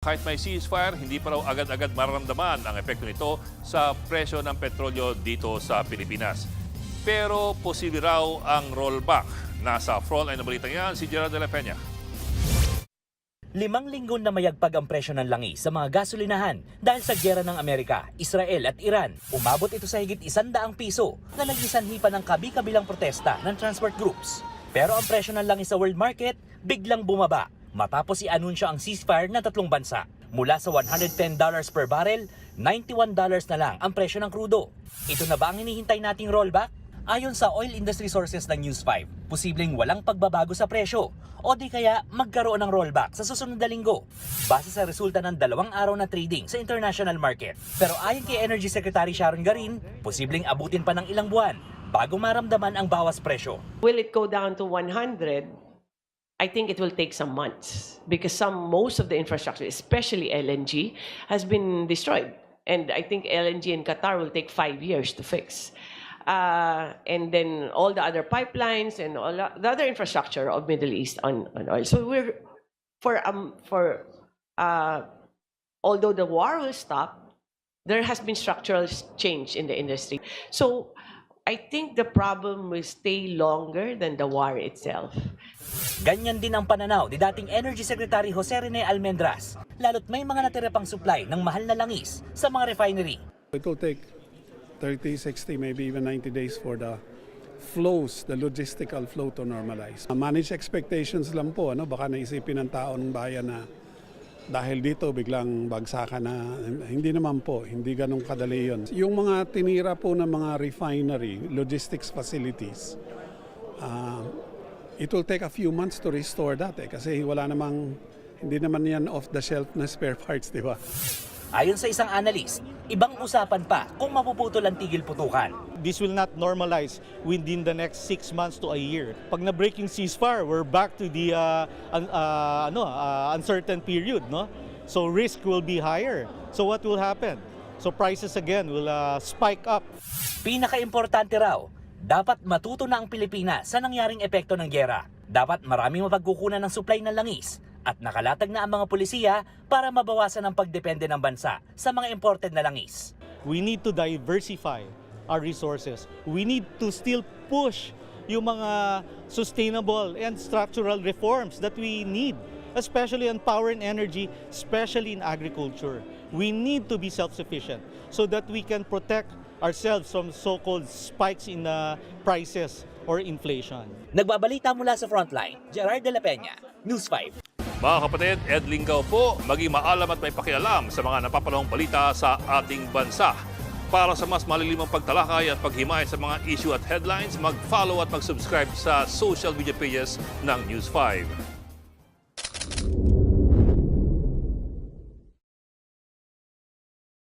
Kahit may ceasefire, hindi pa raw agad-agad mararamdaman ang epekto nito sa presyo ng petrolyo dito sa Pilipinas. Pero posible raw ang rollback. Nasa frontline ng balitang yan, si Gerald de la Peña. 5 linggo na mayagpag ang presyo ng langis sa mga gasolinahan dahil sa giyera ng Amerika, Israel at Iran. Umabot ito sa higit 100 piso na nagsisanhi pa ng kabi-kabilang protesta ng transport groups. Pero ang presyo ng langis sa world market biglang bumaba matapos i-anunsyo ang ceasefire ng tatlong bansa. Mula sa $110 per barrel, $91 na lang ang presyo ng krudo. Ito na ba ang hinihintay nating rollback? Ayon sa oil industry sources ng News 5, posibleng walang pagbabago sa presyo o di kaya magkaroon ng rollback sa susunod na linggo base sa resulta ng 2 araw na trading sa international market. Pero ayon kay Energy Secretary Sharon Garin, posibleng abutin pa ng ilang buwan bago maramdaman ang bawas presyo. Will it go down to 100? I think it will take some months because most of the infrastructure, especially LNG, has been destroyed. And I think LNG in Qatar will take 5 years to fix. And then all the other pipelines and all the other infrastructure of Middle East on oil. So although the war will stop, there has been structural change in the industry. So I think the problem will stay longer than the war itself. Ganyan din ang pananaw ni dating Energy Secretary Jose Rene Almendras, lalo't may mga natira pang supply ng mahal na langis sa mga refinery. It will take 30, 60, maybe even 90 days for the flows, the logistical flow to normalize. Manage expectations lang po, baka naisipin ng tao ng bayan na dahil dito biglang bagsakan na, hindi naman po, hindi ganun kadali yun. Yung mga tinira po ng mga refinery, logistics facilities, it will take a few months to restore that kasi hindi naman yan off-the-shelf na spare parts, di ba? Ayon sa isang analyst, ibang usapan pa kung mapuputol ang tigil putukan. This will not normalize within the next 6 months to a year. Pag na-breaking ceasefire, we're back to the uncertain period. No? So risk will be higher. So what will happen? So prices again will spike up. Pinaka-importante raw, dapat matuto na ang Pilipinas sa nangyaring epekto ng giyera. Dapat maraming mapagkukunan ng supply ng langis at nakalatag na ang mga pulisiya para mabawasan ang pagdepende ng bansa sa mga imported na langis. We need to diversify our resources. We need to still push yung mga sustainable and structural reforms that we need, especially on power and energy, especially in agriculture. We need to be self-sufficient so that we can protect ourselves from so-called spikes in prices or inflation. Nagbabalita mula sa Frontline, Gerard de la Peña, News 5. Mga kapatid, Ed Lingaw po, maging maalam at may pakialam sa mga napapanahong balita sa ating bansa. Para sa mas malilimang pagtalakay at paghimay sa mga issue at headlines, mag-follow at mag-subscribe sa social media pages ng News 5.